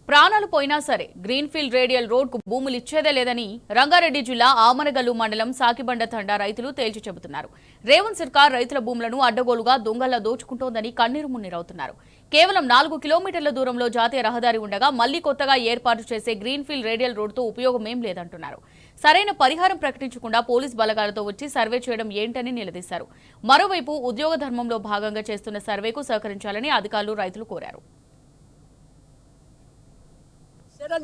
ప్రాణాలు పోయినా సరే గ్రీన్ఫీల్డ్ రేడియల్ రోడ్కు భూములు ఇచ్చేదే లేదని రంగారెడ్డి జిల్లా ఆమనగల్లు మండలం సాకిబండ తండా రైతులు తేల్చి చెబుతున్నారు. రేవంత్ సర్కార్ రైతుల భూములను అడ్డగోలుగా దొంగల్లా దోచుకుంటోందని కన్నీరు మున్నీరవుతున్నారు. కేవలం 4 కిలోమీటర్ల దూరంలో జాతీయ రహదారి ఉండగా మళ్లీ కొత్తగా ఏర్పాటు చేసే గ్రీన్ఫీల్డ్ రేడియల్ రోడ్తో ఉపయోగమేం లేదంటున్నారు. సరైన పరిహారం ప్రకటించకుండా పోలీస్ బలగాలతో వచ్చి సర్వే చేయడం ఏంటని నిలదీశారు. మరోవైపు ఉద్యోగ ధర్మంలో భాగంగా చేస్తున్న సర్వేకు సహకరించాలని అధికారులు రైతులు కోరారు.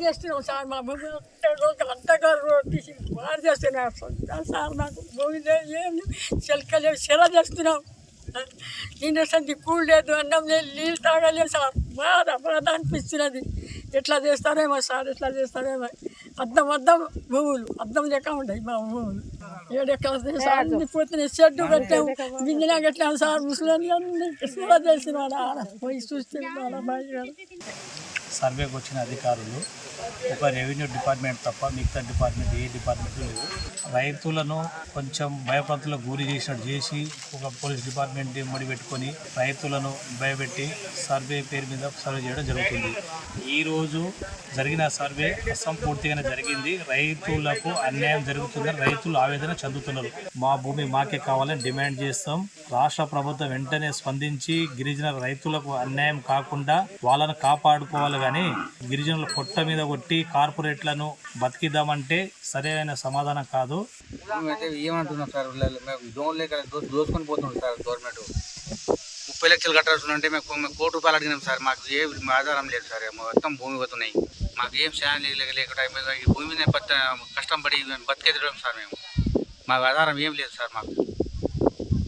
చేస్తున్నాం సార్ మా భూమి అంతగా తీసి బాగా చేస్తున్నాం సార్ మాకు భూమి ఏం చెలకలేదు సెల చేస్తున్నాం. తినేసరికి కూల్ లేదు, అన్నం లేదు, నీళ్ళు తాగలేదు సార్. బాధ అనిపిస్తున్నది. ఎట్లా చేస్తారేమో సార్, ఎట్లా చేస్తారేమో. అద్దం భూములు అద్దం లెక్క ఉంటాయి మా భూములు. 7 ఎకరాలు సార్ పోతున్నాయి. షెడ్డు కట్టాము, గింజనా కట్టాము సార్. ముసలి సెల చేస్తున్నాడు. పోయి చూస్తున్నాడు బాయ్ గారు. సర్వేకి వచ్చిన అధికారులు ఒక రెవెన్యూ డిపార్ట్మెంట్ తప్ప మిగతా డిపార్ట్మెంట్ ఏ డిపార్ట్మెంట్ లేవు. రైతులను కొంచెం భయపడతలకు గురి చేసినట్టు చేసి ఒక పోలీస్ డిపార్ట్మెంట్ ముడి పెట్టుకొని రైతులను భయపెట్టి సర్వే పేరు మీద సర్వే చేయడం జరుగుతుంది. ఈరోజు జరిగిన సర్వే అసంపూర్తిగానే జరిగింది. రైతులకు అన్యాయం జరుగుతుందని రైతులు ఆవేదన చెందుతున్నారు. మా భూమి మాకే కావాలని డిమాండ్ చేస్తాం. రాష్ట్ర ప్రభుత్వం వెంటనే స్పందించి గిరిజన రైతులకు అన్యాయం కాకుండా వాళ్ళను కాపాడుకోవాలి. కానీ గిరిజనుల పొట్ట మీద కొట్టి కార్పొరేట్లను బతికిద్దామంటే సరైన సమాధానం కాదు. అయితే ఏమంటున్నాం సార్, దోసుకొని పోతున్నాం సార్. గవర్నమెంట్ 30 లక్షలు కట్టాల్సి మేము ₹1 కోటి అడిగినాం సార్. మాకు ఏ ఆధారం లేదు సార్. మొత్తం భూమి పోతున్నాయి. మాకు ఏం శాన్ లేకుండా ఈ భూమి మీద కష్టం పడి బతికేదడం సార్. మాకు ఆధారం ఏం లేదు సార్. మాకు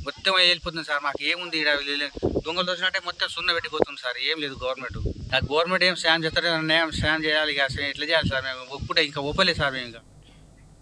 మొత్తం వెళ్ళిపోతుంది సార్. మాకు ఏముంది, దొంగలు దోచినట్టే మొత్తం సున్న పెట్టిపోతుంది సార్. ఏం లేదు గవర్నమెంట్. గవర్నమెంట్ ఏం శాన్ చేస్తారో న్యాయం శాన్ చేయాలి. ఇక ఎట్లా చేయాలి సార్? మేము ఒప్పుడే ఇంకా ఒప్పలేదు సార్. మేము ఇంకా